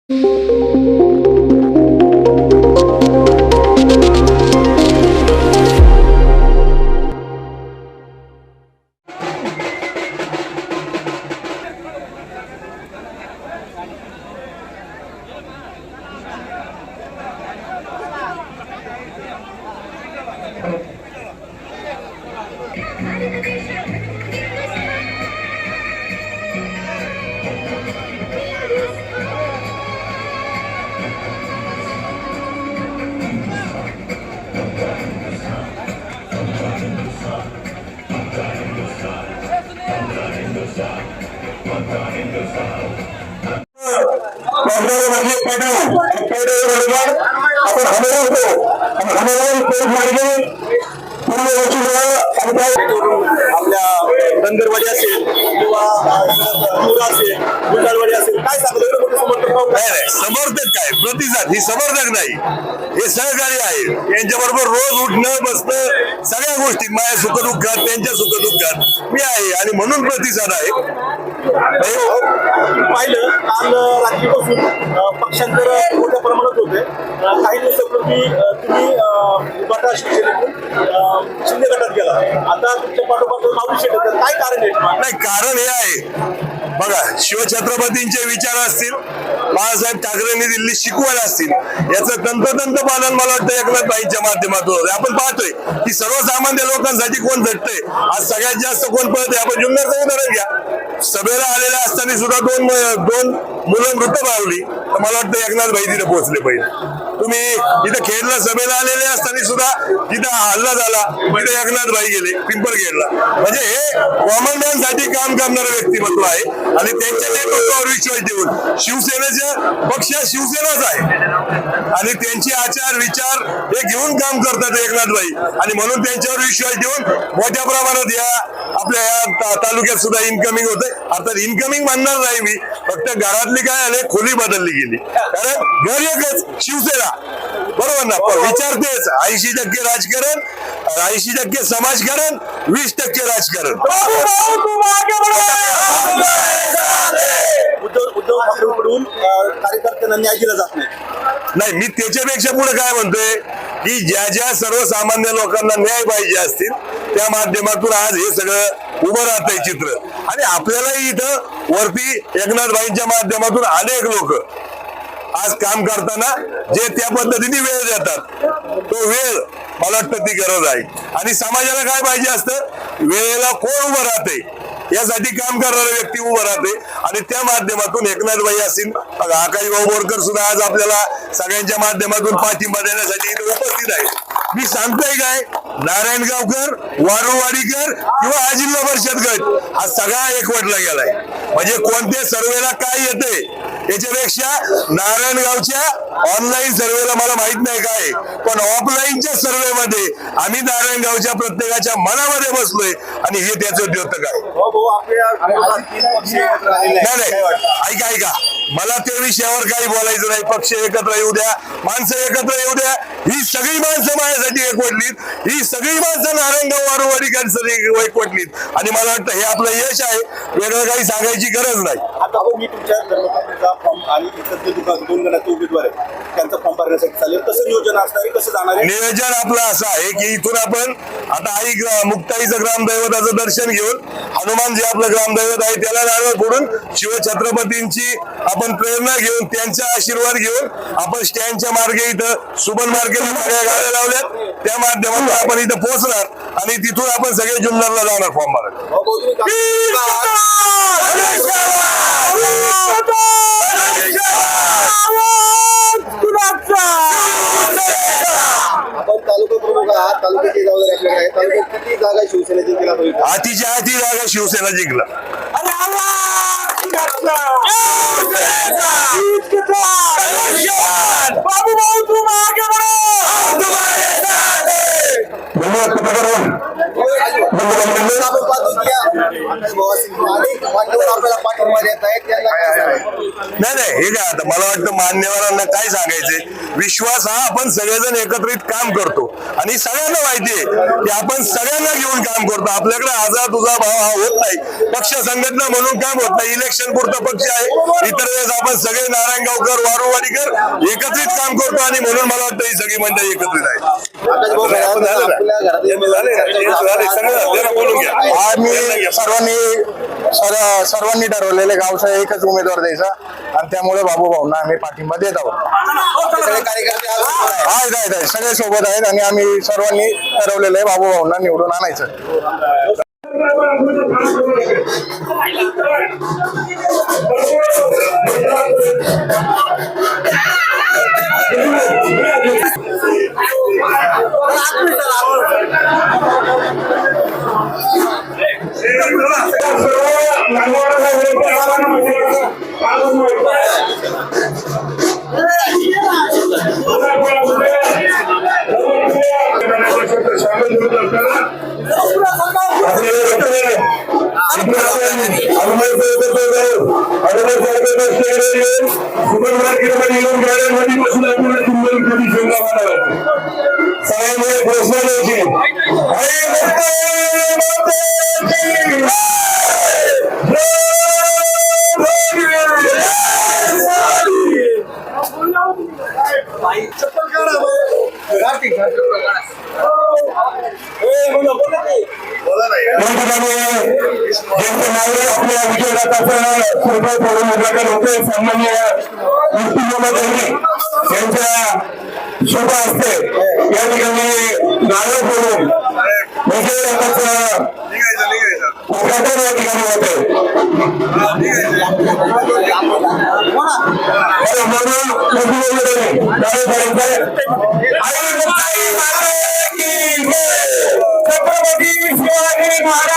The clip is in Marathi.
आपल्या धनगरवाडी असेल किंवा असेल गुंडाळवाडी असेल काय सांगतो समर्थक काय प्रतिसाद ही समर्थक नाही, हे सहकारी आहे. यांच्याबरोबर रोज उठणं बसणं सगळ्या गोष्टी माझ्या सुखदुःखात त्यांच्या सुखदुःखात मी आहे आणि म्हणून प्रतिसाद आहे. पाहिलं काल रात्रीपासून पक्षांतर मोठ्या प्रमाणात होते. काही दिवसापूर्वी तुम्ही उबाटा शिवसेनेतून शिंदे गटात गेला, आता तुमच्या पाठोपाठ मावळी शेत काय कारण आहे? नाही, कारण हे आहे बघा, शिवछत्रपतींचे विचार असतील, बाळासाहेब ठाकरेंनी दिलेली शिकवण असतील, याचं तंतोतंत पालन मला वाटतं एकनाथबाईंच्या माध्यमातून आपण पाहतोय की सर्वसामान्य लोकांसाठी कोण झटतंय. आज सगळ्यात जास्त कोण पळतंय, आपण जुन्नरचं उदाहरण घ्या. सभेला आलेल्या असताना सुद्धा दोन मुलं मृत पावली, तर मला वाटतं एकनाथबाई तिथे पोहोचले पाहिजे. तुम्ही इथं खेडला सभेला आलेले असताना सुद्धा तिथं हल्ला झाला, तिथे एकनाथबाई गेले पिंपरखेडला. म्हणजे हे कॉमन मॅन साठी काम करणारं व्यक्तिमत्व आहे आणि त्यांच्या नेतृत्वावर विश्वास ठेवून शिवसेनेचे पक्ष शिवसेनाच आहे आणि त्यांचे आचार विचार हे घेऊन काम करतात एकनाथबाई आणि म्हणून त्यांच्यावर विश्वास ठेवून मोठ्या प्रमाणात या आपल्या या तालुक्यात सुद्धा इन्कमिंग होते. अर्थात इन्कमिंग म्हणणार नाही मी, फक्त घरातली काय आले खोली बदलली गेली, कारण घर एकच शिवसेना, बरोबर ना. विचार तेच, 80% राजकारण, 80% समाजकारण, 20% राजकारण. उद्धव ठाकरेंकडून कार्यकर्त्यांना न्याय दिला जात नाही. मी त्याच्यापेक्षा पुढे काय म्हणतोय की ज्या ज्या सर्वसामान्य लोकांना न्याय पाहिजे असतील त्या माध्यमातून आज हे सगळं उभं राहतंय चित्र. आणि आपल्यालाही इथं वरती एकनाथबाईंच्या माध्यमातून अनेक लोक आज काम करताना जे त्या पद्धतीने वेळ देतात, तो वेळ मला वाटतं ती गरज आहे. आणि समाजाला काय पाहिजे असतं, वेळेला कोण उभं राहते यासाठी काम करणारे व्यक्ती उभं राहते आणि त्या माध्यमातून एकनाथबाई असतील, आकाशभाऊ बोरकर सुद्धा आज आपल्याला सगळ्यांच्या माध्यमातून पाठिंबा देण्यासाठी इथे उपस्थित आहे. मी सांगतोय काय, नारायणगावकर, वारुवाडीकर किंवा जिल्हा परिषद गट हा सगळा एकवटला गेलाय. म्हणजे कोणत्या सर्वेला काय येते याच्यापेक्षा नारायणगावच्या ऑनलाईन सर्वेला मला माहित नाही काय, पण ऑफलाईनच्या सर्वे मध्ये आम्ही नारायणगावच्या प्रत्येकाच्या मनामध्ये बसलोय आणि हे त्याचं द्योतक आहे. नाही, ऐका, मला त्या विषयावर काही बोलायचं नाही. पक्ष एकत्र येऊ द्या, माणसं एकत्र येऊ द्या. ही सगळी माणसं माझ्यासाठी एकवटलीत, ही सगळी माणसं नारायणगाव वारुवाडीकरांसाठी एकवटलीत आणि मला वाटतं हे आपलं यश आहे. वेगळं काही सांगायची गरज नाही. आता मी तुमच्या धर्मपत्नीचा फॉर्म आणि दोन गणाचे उमेदवार आहेत त्यांचा फॉर्म भरण्यासाठी चालेल, कसं नियोजन असणार आहे, कसं जाणार आहे? नियोजन आपलं असं आहे की इथून आपण आता आई मुक्ताईचं ग्रामदैवताचं दर्शन घेऊन हनुमान जे आपलं ग्रामदैवत आहे त्याला नारळ फोडून शिवछत्रपतींची आपण प्रेरणा घेऊन त्यांचा आशीर्वाद घेऊन आपण स्टँडच्या मार्गे इथं सुबन मार्केटला सगळ्या गाड्या लावल्यात, त्या माध्यमातून आपण इथं पोहोचणार आणि तिथून आपण सगळे जुन्नरला जाणार फॉर्म भरायला. आपण तालुका प्रमुख आहात, तालुक्याची जबाबदारी आपल्याकडे आहे. तालुक्यात किती जागा शिवसेना जिंकला पाहिजे? हातीच्या हाती जागा शिवसेना जिंकला. आपल्याला संवाद येत आहेत त्यांना काय सांगाल? नाही हे काय आता मला वाटतं मान्यवरांना काय सांगायचंय, विश्वास हा आपण सगळेजण एकत्रित काम करतो आणि सगळ्यांना माहितीये की आपण सगळ्यांना घेऊन काम करतो. आपल्याकडे आजा तुझा भाव हा होत नाही, पक्ष संघटना म्हणून काम होत नाही. इलेक्शन पुरता पक्ष आहे, इतर वेळेस आपण सगळे नारायणगावकर वारुवाडीकर एकत्रित काम करतो आणि म्हणून मला वाटतं ही सगळी मंडळी एकत्रित आहे. आपल्या आम्ही सर्वांनी ठरवलेले गावचा एकच उमेदवार द्यायचा आणि त्यामुळे बाबू भाऊंना आम्ही पाठिंबा देत आहोत. सगळे कार्यकर्ते आज आहेत सगळे सोबत आहेत आणि आम्ही सर्वांनी ठरवलेलं आहे बाबू भाऊंना निवडून आणायचं. सुपरमार्केटमध्ये येऊन गाड्यांमध्ये बसून आपल्याला तुंबल कधी शेंगा मारायला सगळ्यामुळे घोषणा द्यायची. आपल्या विजयाचा होते सामान्य त्यांच्या शुभ असते या ठिकाणी नारळ फोडून विजयाचं उद्घाटन या ठिकाणी होते. छत्रपती शिवाजी महाराज